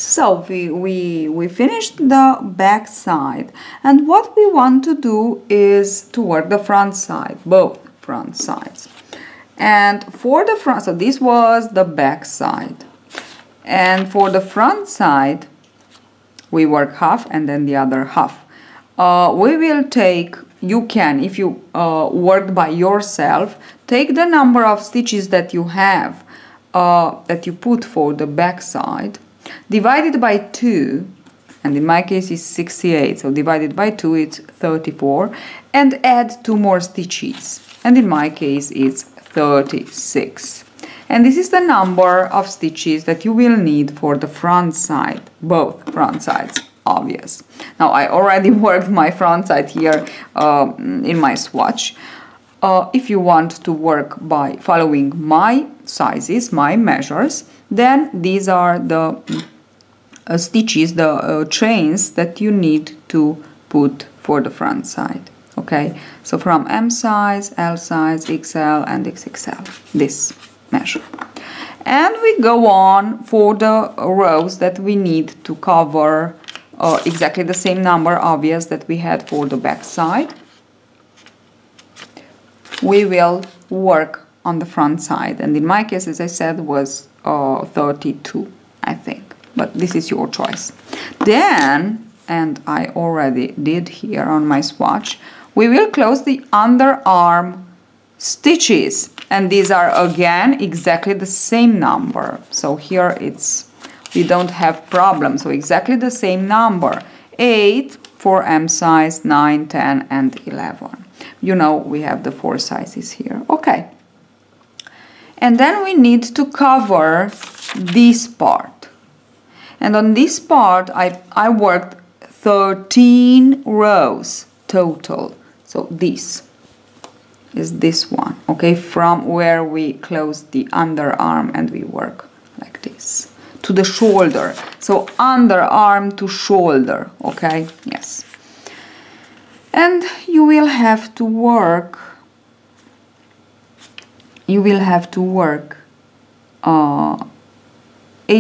So we finished the back side, and what we want to do is to work the front side, both front sides. And for the front, so this was the back side, and for the front side we work half and then the other half. We will take, you can, if you work by yourself, take the number of stitches that you have, that you put for the back side, divide it by 2, and in my case it's 68, so divided by 2 it's 34, and add 2 more stitches, and in my case it's 36. And this is the number of stitches that you will need for the front side, both front sides, obvious. Now I already worked my front side here in my swatch. If you want to work by following my sizes, my measures, then these are the stitches, the chains that you need to put for the front side. Okay, so from M size, L size, XL and XXL, this measure. And we go on for the rows that we need to cover exactly the same number, obvious, that we had for the back side. We will work on the front side, and in my case, as I said, was 32, I think, but this is your choice. Then, and I already did here on my swatch, we will close the underarm stitches, and these are again exactly the same number. So here we don't have problem, so exactly the same number, 8 for M size, 9, 10 and 11. You know, we have the 4 sizes here. Okay, and then we need to cover this part, and on this part I worked 13 rows total. So this is this one, okay, from where we close the underarm and we work like this to the shoulder. So underarm to shoulder, okay, yes. And you will have to work a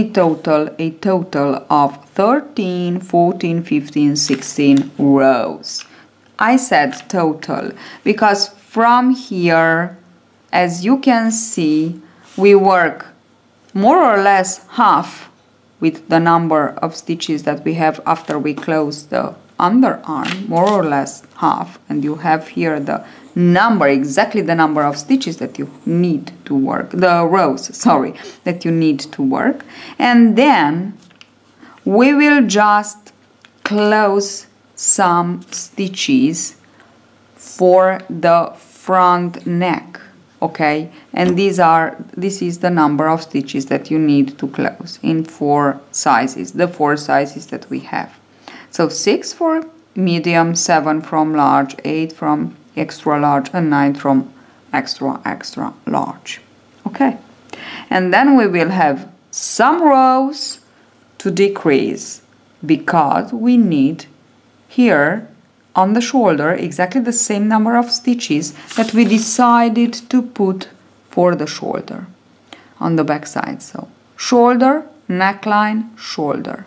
total of 13, 14, 15, 16 rows. I said total because from here, as you can see, we work more or less half with the number of stitches that we have after we close the underarm, more or less half, and you have here the number, exactly the number of stitches that you need to work, the rows, sorry, that you need to work. And then we will just close some stitches for the front neck, okay, and this is the number of stitches that you need to close in 4 sizes, the 4 sizes that we have. So 6 for medium, 7 from large, 8 from extra large and 9 from extra large, okay. And then we will have some rows to decrease because we need here on the shoulder exactly the same number of stitches that we decided to put for the shoulder on the back side. So shoulder, neckline, shoulder.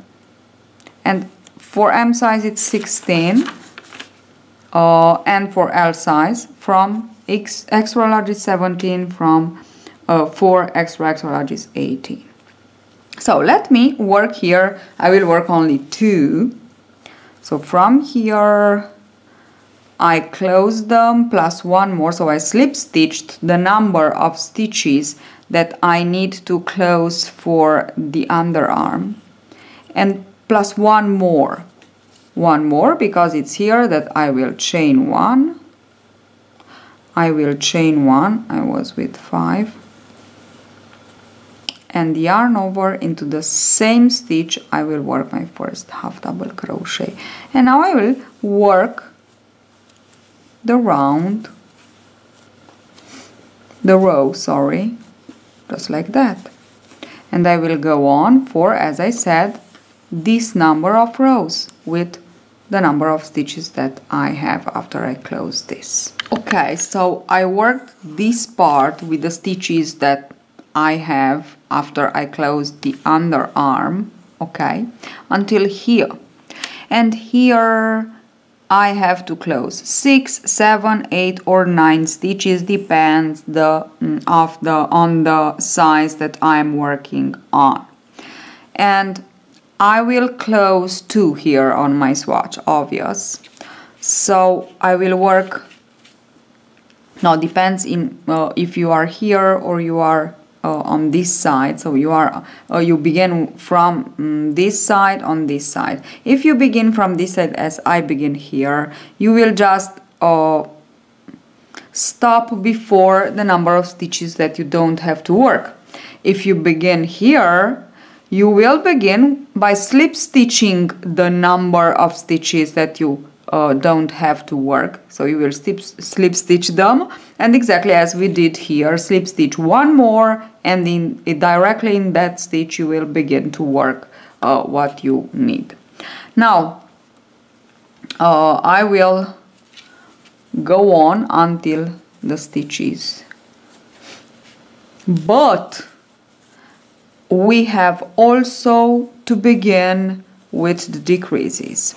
And for M size it's 16, and for L size from extra large is 17, from 4 extra large is 18. So let me work here. I will work only 2. So from here I closed them plus 1 more, so I slip stitched the number of stitches that I need to close for the underarm, and plus 1 more because it's here that I will chain 1. I will chain 1, I was with 5, and yarn over into the same stitch. I will work my first half double crochet, and now I will work the row, sorry, just like that. And I will go on for, as I said, this number of rows with the number of stitches that I have after I close this. Okay, so I worked this part with the stitches that I have after I close the underarm, okay, until here. And here I have to close 6, 7, 8 or 9 stitches, depends on the size that I'm working on. And I will close 2 here on my swatch, obvious. So I will work, now depends in if you are here or you are on this side. So you begin from this side on this side. If you begin from this side as I begin here, you will just stop before the number of stitches that you don't have to work. If you begin here, you will begin by slip stitching the number of stitches that you don't have to work. So you will slip stitch them, and exactly as we did here, slip stitch one more, and directly in that stitch you will begin to work what you need. Now I will go on until the stitches, but we have also to begin with the decreases,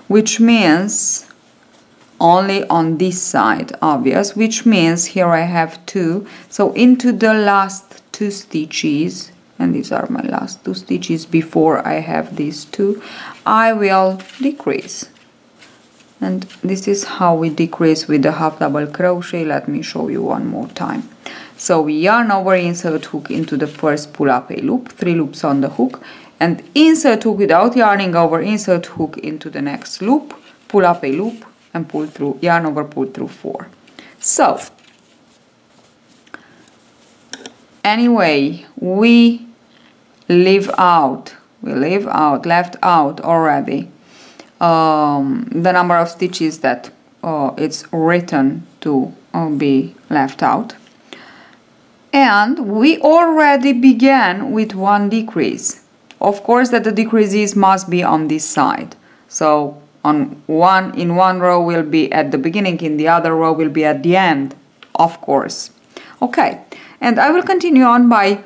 which means only on this side, obvious, which means here I have 2, so into the last 2 stitches, and these are my last 2 stitches before I have these 2, I will decrease. And this is how we decrease with the half double crochet. Let me show you one more time. So we yarn over, insert hook into the first, pull up a loop, 3 loops on the hook, and insert hook without yarning over, insert hook into the next loop, pull up a loop, and pull through, yarn over, pull through 4. So anyway, we left out already the number of stitches that it's written to be left out, and we already began with 1 decrease. Of course that the decreases must be on this side, so in one row will be at the beginning, in the other row will be at the end, of course. Okay, and I will continue on by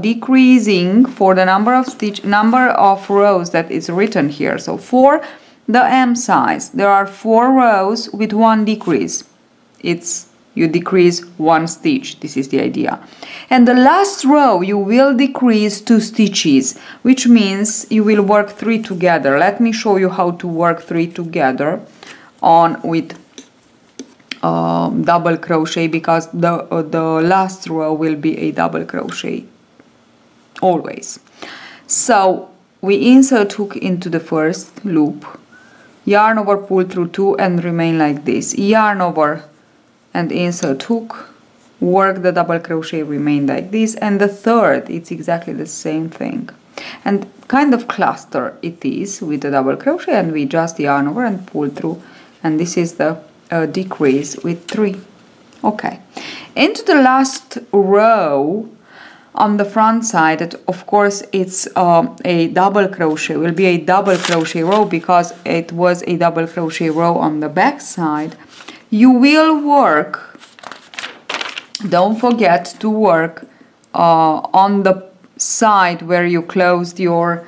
decreasing for the number of rows that is written here. So for the M size, there are 4 rows with 1 decrease. You decrease 1 stitch. This is the idea. And the last row you will decrease 2 stitches, which means you will work 3 together. Let me show you how to work 3 together with double crochet, because the last row will be a double crochet always. So we insert hook into the first loop, yarn over, pull through 2 and remain like this, yarn over and insert hook, work the double crochet, remain like this, and the third it's exactly the same thing, and kind of cluster it is with the double crochet, and we just yarn over and pull through, and this is the decrease with 3. Okay, into the last row on the front side, of course it's a double crochet, will be a double crochet row because it was a double crochet row on the back side. You will work, don't forget to work on the side where you closed your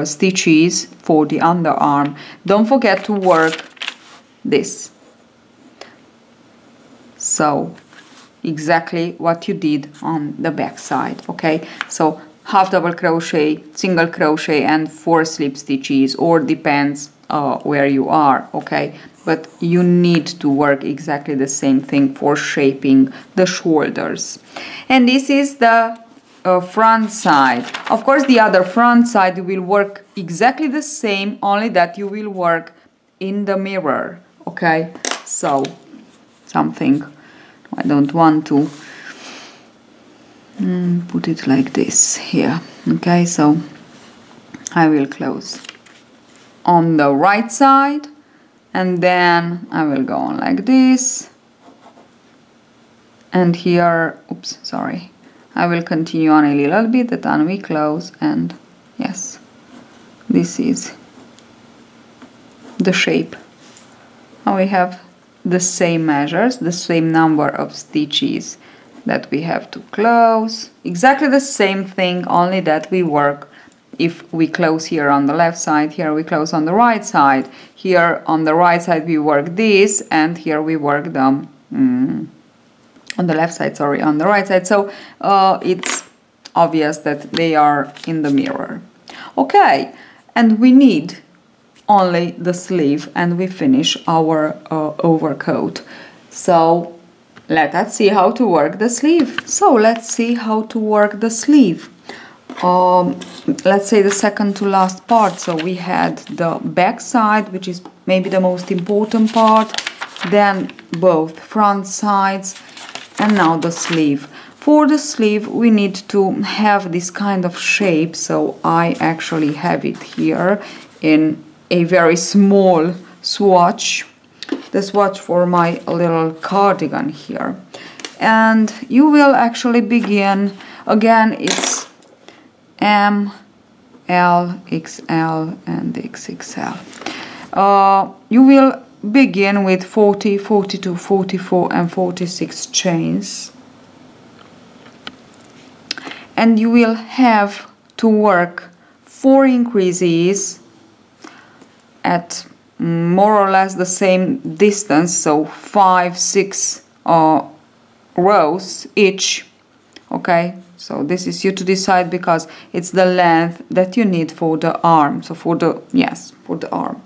stitches for the underarm. Don't forget to work this. So exactly what you did on the back side. Okay, so half double crochet, single crochet and 4 slip stitches, or depends where you are. Okay, but you need to work exactly the same thing for shaping the shoulders. And this is the front side. Of course the other front side will work exactly the same, only that you will work in the mirror. Okay, so something I don't want to put it like this here. Okay, so I will close on the right side, and then I will go on like this, and here, oops, sorry, I will continue on a little bit, then we close, and yes, this is the shape. Now we have the same measures, the same number of stitches that we have to close. Exactly the same thing, only that we work, if we close here on the left side, here we close on the right side. Here on the right side we work this, and here we work the on the left side, sorry, on the right side. So it's obvious that they are in the mirror. Okay, and we need only the sleeve, and we finish our overcoat. So let us see how to work the sleeve. So let's see how to work the sleeve. Let's say the second to last part. So we had the back side, which is maybe the most important part, then both front sides, and now the sleeve. For the sleeve we need to have this kind of shape, so I actually have it here in a very small swatch, the swatch for my little cardigan here. And you will actually begin, again it's M, L, XL and XXL. You will begin with 40, 42, 44 and 46 chains. And you will have to work 4 increases at more or less the same distance, so 5, 6 rows each. Okay, so this is you to decide, because it's the length that you need for the arm. So for the, yes, for the arm.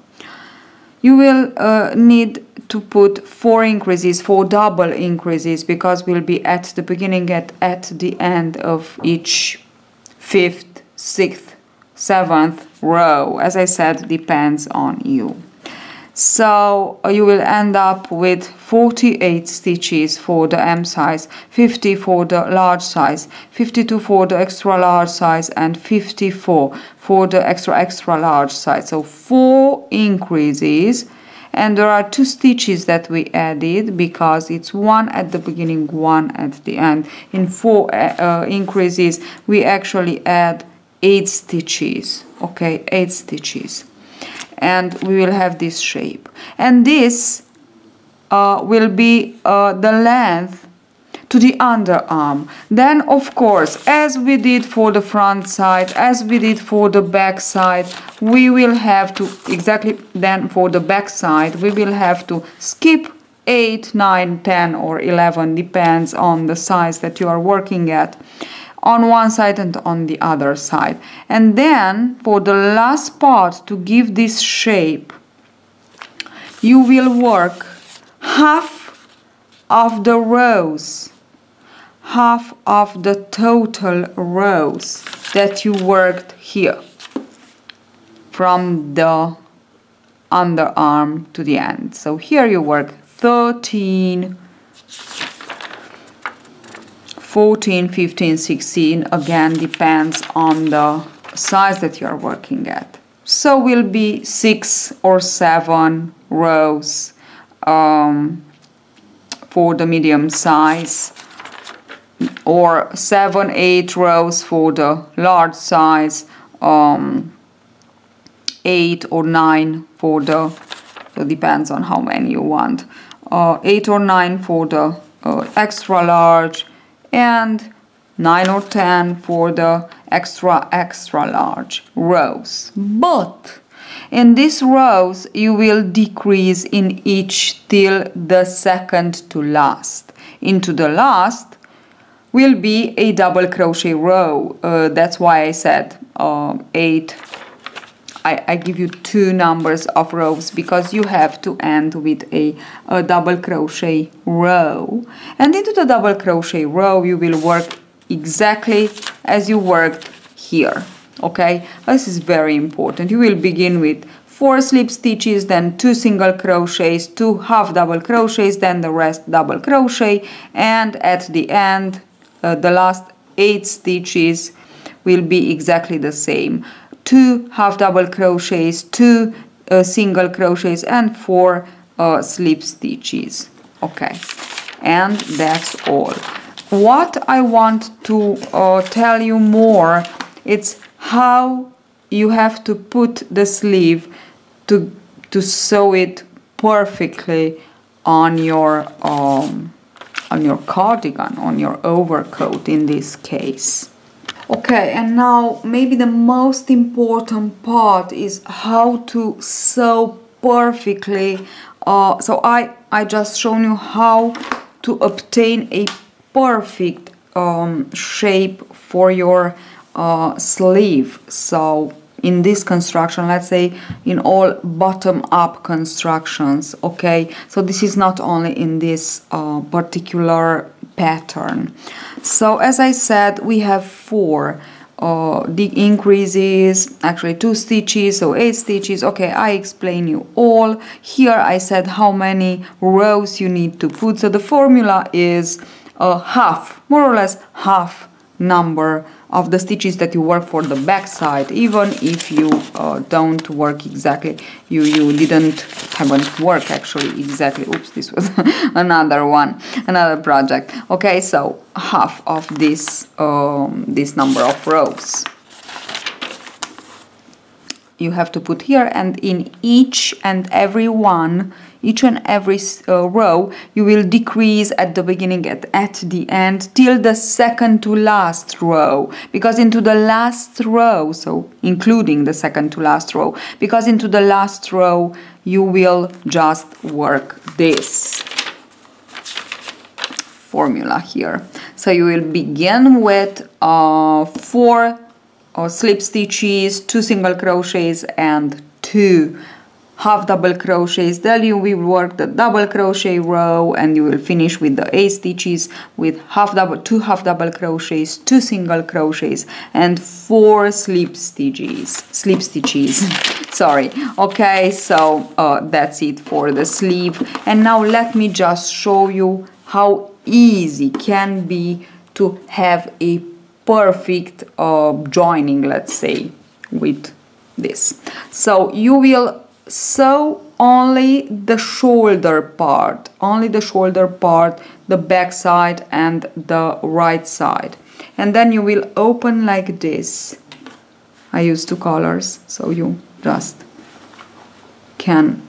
You will need to put 4 increases, 4 double increases, because we'll be at the beginning at the end of each 5th, 6th, 7th row. As I said, depends on you. So you will end up with 48 stitches for the M size, 50 for the large size, 52 for the extra large size, and 54 for the extra large size. So 4 increases, and there are 2 stitches that we added, because it's 1 at the beginning, 1 at the end. In 4 increases we actually add 8 stitches. Okay, 8 stitches. And we will have this shape, and this will be the length to the underarm. Then of course, as we did for the front side, as we did for the back side, we will have to, exactly then for the back side, we will have to skip 8, 9, 10 or 11, depends on the size that you are working at, on one side and on the other side. And then for the last part, to give this shape, you will work half of the rows, half of the total rows that you worked here, from the underarm to the end. So here you work 13, 14, 15, 16, again depends on the size that you are working at. So will be 6 or 7 rows for the medium size, or 7, 8 rows for the large size, 8 or 9 for the, so depends on how many you want, 8 or 9 for the extra large, and 9 or 10 for the extra large rows. But in these rows you will decrease in each till the second to last. Into the last will be a double crochet row. That's why I said 8. I give you 2 numbers of rows, because you have to end with a double crochet row. And into the double crochet row you will work exactly as you worked here. Okay, this is very important. You will begin with 4 slip stitches, then 2 single crochets, 2 half double crochets, then the rest double crochet, and at the end the last 8 stitches will be exactly the same. 2 half double crochets, 2 single crochets, and 4 slip stitches. Okay, and that's all. What I want to tell you more, it's how you have to put the sleeve to sew it perfectly on your on your cardigan, on your overcoat in this case. Okay, and now maybe the most important part is how to sew perfectly. So I just shown you how to obtain a perfect shape for your sleeve. So in this construction, let's say in all bottom-up constructions, okay, so this is not only in this particular pattern. So as I said, we have 4 the increases, actually 2 stitches, so 8 stitches. Okay, I explain you all. Here I said how many rows you need to put. So the formula is half, more or less half number of the stitches that you work for the back side, even if you don't work exactly, you haven't worked actually exactly. Oops, this was another one, another project. Okay, so half of this this number of rows you have to put here, and in each and every row you will decrease at the beginning and at the end till the second to last row, because into the last row, so including the second to last row, because into the last row you will just work this formula here. So you will begin with 4 slip stitches, 2 single crochets and 2 half double crochets. Then you will work the double crochet row, and you will finish with the 8 stitches with 2 half double crochets, 2 single crochets and 4 slip stitches. Sorry. Okay, so that's it for the sleeve. And now let me just show you how easy can be to have a perfect joining, let's say, with this. So you will sew only the shoulder part, the back side and the right side, and then you will open like this. I use 2 colors so you just can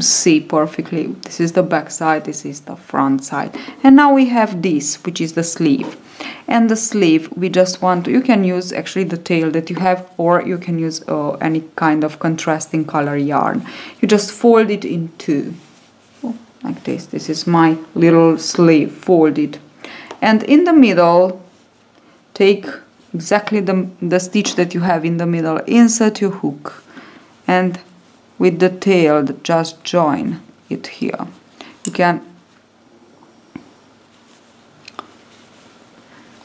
see perfectly. This is the back side, this is the front side, and now we have this, which is the sleeve. And the sleeve, we just want to, you can use actually the tail that you have, or you can use any kind of contrasting color yarn. You just fold it in 2, like this. This is my little sleeve folded, and in the middle take exactly the stitch that you have in the middle, insert your hook, and with the tail just join it here. You can,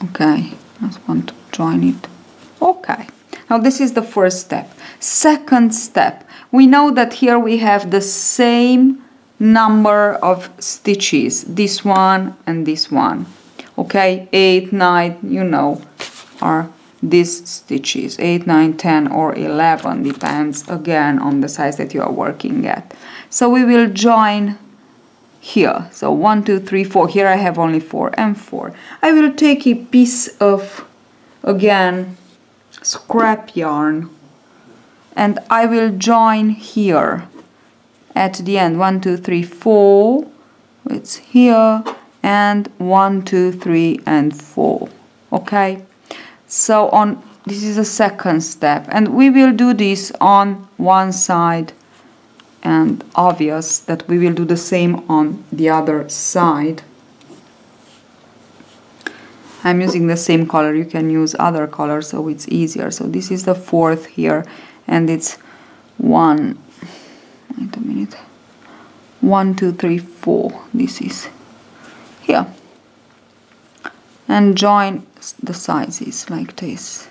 okay, I just want to join it. Okay, now this is the first step. Second step, we know that here we have the same number of stitches, this one and this one. Okay, 8, 9, you know, are these stitches, 8, 9, 10 or 11, depends again on the size that you are working at. So we will join here. So 1, 2, 3, 4. Here I have only 4 and 4. I will take a piece of, again, scrap yarn, and I will join here at the end. 1, 2, 3, 4. It's here, and 1, 2, 3 and 4. Okay. So on, this is the second step, and we will do this on one side, and obvious that we will do the same on the other side. I'm using the same color, you can use other colors so it's easier. So this is the 4th here, and it's 1, wait a minute, 1, 2, 3, 4, this is here, and join the sizes like this.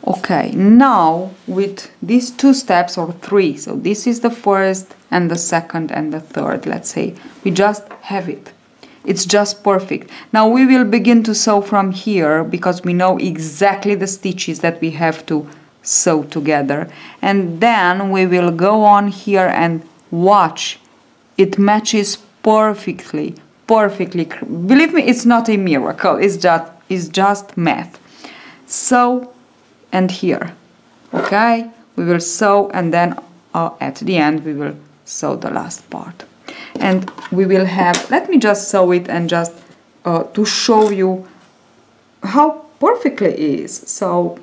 Okay, now with these 2 steps or 3, so this is the first and the second and the third, let's say, we just have it. It's just perfect. Now we will begin to sew from here, because we know exactly the stitches that we have to sew together, and then we will go on here and watch. It matches perfectly. Believe me, it's not a miracle, it's just math. So, and here, okay, we will sew, and then at the end we will sew the last part. and we will have, let me just sew it and just to show you how perfectly it is. So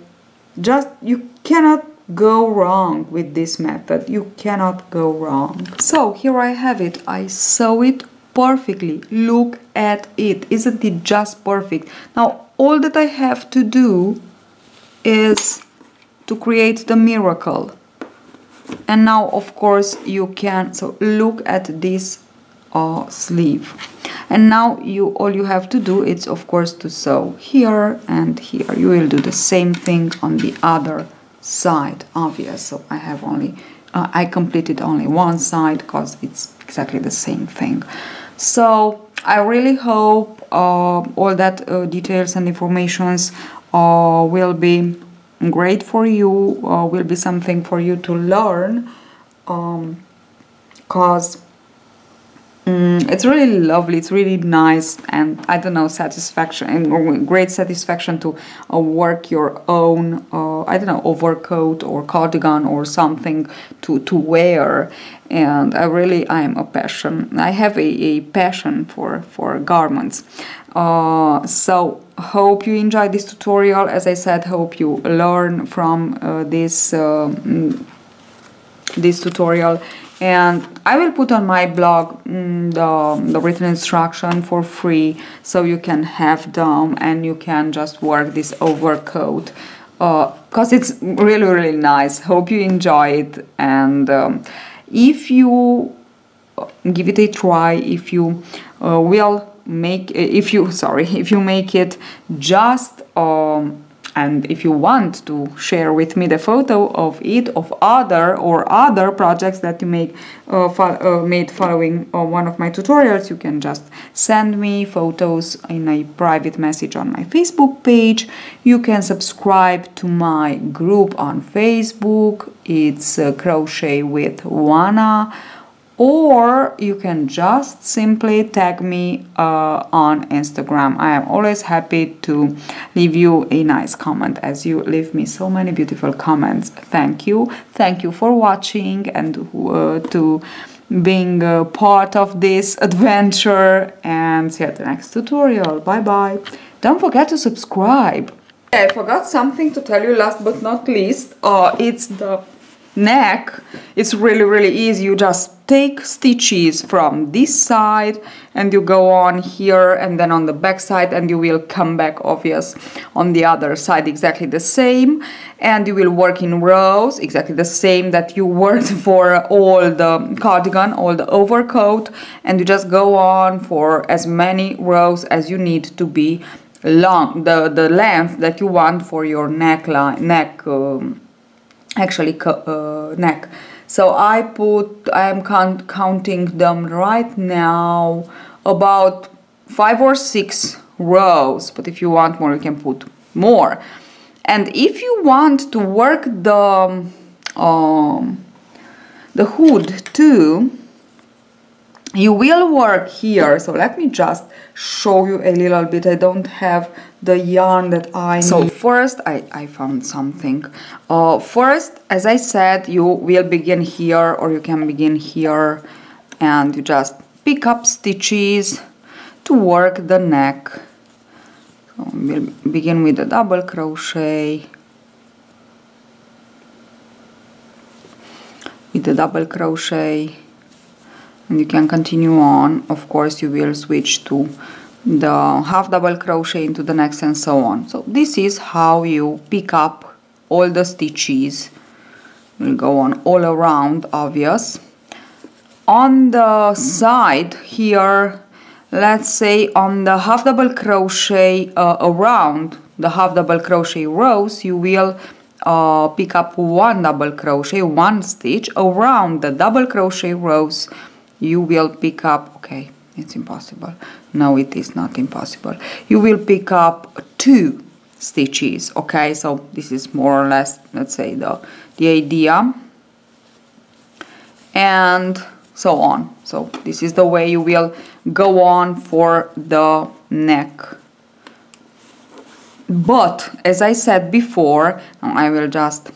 just, you cannot go wrong with this method, you cannot go wrong. So here I have it, I sew it perfectly. Look at it, isn't it just perfect? Now all that I have to do is to create the miracle. And now of course you can, so look at this sleeve, and now all you have to do is of course to sew here and here. You will do the same thing on the other side, obvious. So I have only I completed only one side because it's exactly the same thing. So I really hope all that details and informations will be great for you, will be something for you to learn, because it's really lovely, it's really nice, and I don't know, satisfaction, and great satisfaction to work your own, I don't know, overcoat or cardigan or something to wear. And I have a passion for garments. So hope you enjoyed this tutorial. As I said, hope you learn from this tutorial. And I will put on my blog the written instruction for free, so you can have them and you can just work this overcoat, because it's really, really nice. Hope you enjoy it, and if you give it a try, if you make it just and if you want to share with me the photo of it, of other projects that you made following one of my tutorials, you can just send me photos in a private message on my Facebook page. You can subscribe to my group on Facebook. It's Crochet with Oana. Or you can just simply tag me on Instagram. I am always happy to leave you a nice comment, as you leave me so many beautiful comments. Thank you. Thank you for watching and to being a part of this adventure. And see you at the next tutorial. Bye bye. Don't forget to subscribe. I forgot something to tell you last but not least. It's the neck. It's really, really easy. You just take stitches from this side and you go on here and then on the back side, and you will come back obvious on the other side exactly the same, and you will work in rows exactly the same that you worked for all the cardigan, all the overcoat, and you just go on for as many rows as you need to be long, the length that you want for your neckline, neck. So I am counting them right now, about 5 or 6 rows, but if you want more you can put more. And if you want to work the hood too, you will work here. So let me just show you a little bit. I don't have the yarn that I need. So first I found something. First, as I said, you will begin here, or you can begin here, and you just pick up stitches to work the neck. So we'll begin with a double crochet. With the double crochet. And you can continue on. Of course, you will switch to the half double crochet into the next, and so on. So this is how you pick up all the stitches. We'll go on all around, obvious. On the side here, let's say on the half double crochet around the half double crochet rows, you will pick up one double crochet, one stitch. Around the double crochet rows you will pick up, okay, it's impossible. No, it is not impossible. You will pick up 2 stitches, okay? So this is more or less, let's say, the idea. And so on. So this is the way you will go on for the neck. But, as I said before, I will just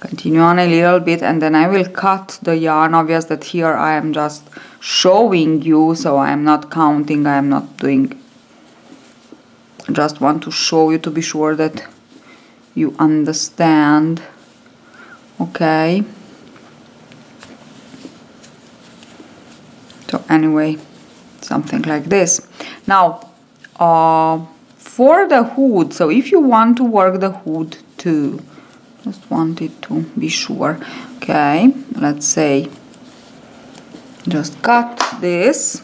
Continue on a little bit, and then I will cut the yarn. Obvious that here I am just showing you, so I am not counting, I am not doing, just want to show you to be sure that you understand. Okay, so anyway, something like this. Now for the hood, so if you want to work the hood too, just wanted to be sure. Okay, let's say just cut this.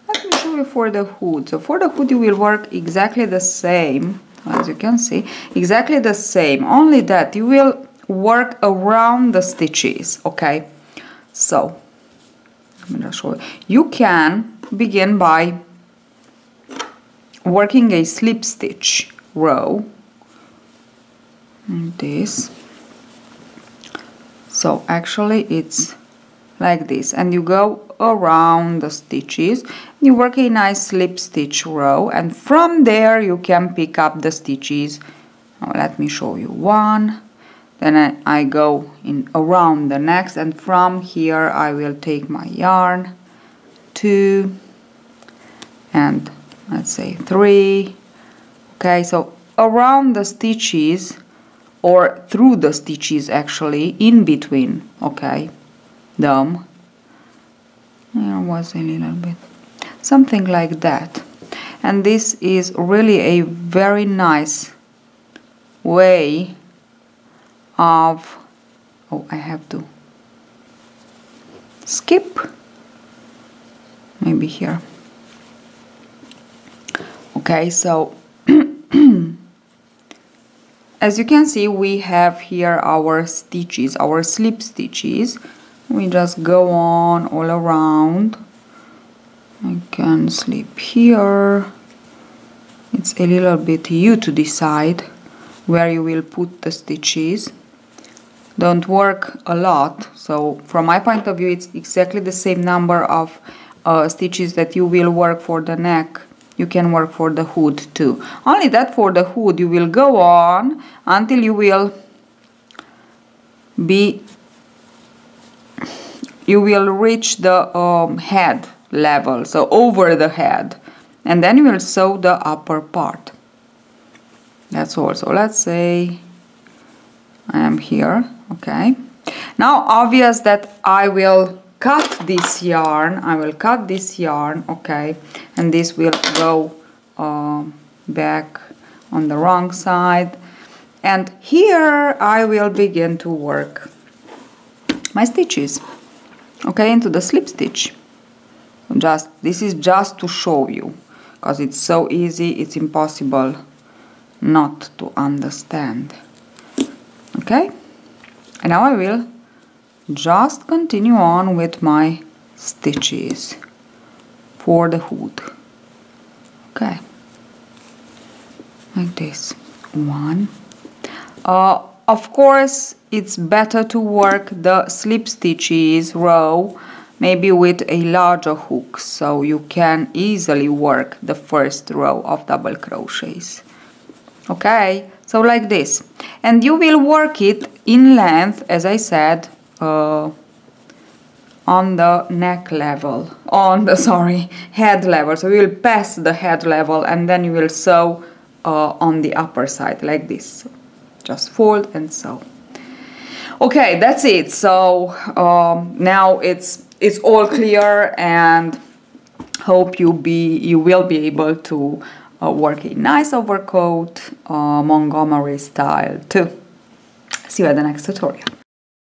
Let me show you for the hood. So for the hood you will work exactly the same, as you can see, exactly the same, only that you will work around the stitches. Okay, so let me just show you. You can begin by working a slip stitch row, like this. So actually it's like this, and you go around the stitches, you work a nice slip stitch row, and from there you can pick up the stitches. Now let me show you one, then I go in around the next, and from here I will take my yarn, 2, and let's say 3. Okay, so around the stitches, or through the stitches actually, in between, okay, them. There was a little bit, something like that. And this is really a very nice way of, oh, I have to skip, maybe here. Okay, so as you can see, we have here our stitches, our slip stitches. We just go on all around. I can slip here. It's a little bit you to decide where you will put the stitches. Don't work a lot. So from my point of view, it's exactly the same number of stitches that you will work for the neck. You can work for the hood too. Only that for the hood you will go on until you will reach the head level, so over the head, and then you will sew the upper part. That's all. So let's say I am here. Okay, now obvious that I will cut this yarn, okay, and this will go back on the wrong side, and here I will begin to work my stitches, okay, into the slip stitch. This is just to show you, because it's so easy, it's impossible not to understand. Okay, and now I will just continue on with my stitches for the hood. Okay, like this. 1. Of course, it's better to work the slip stitches row maybe with a larger hook, so you can easily work the first row of double crochets. Okay, so like this, and you will work it in length, as I said, on the neck level, on the head level. So you will pass the head level, and then you will sew on the upper side like this. Just fold and sew. Okay, that's it. So now it's all clear, and hope you will be able to work a nice overcoat Montgomery style too. See you at the next tutorial.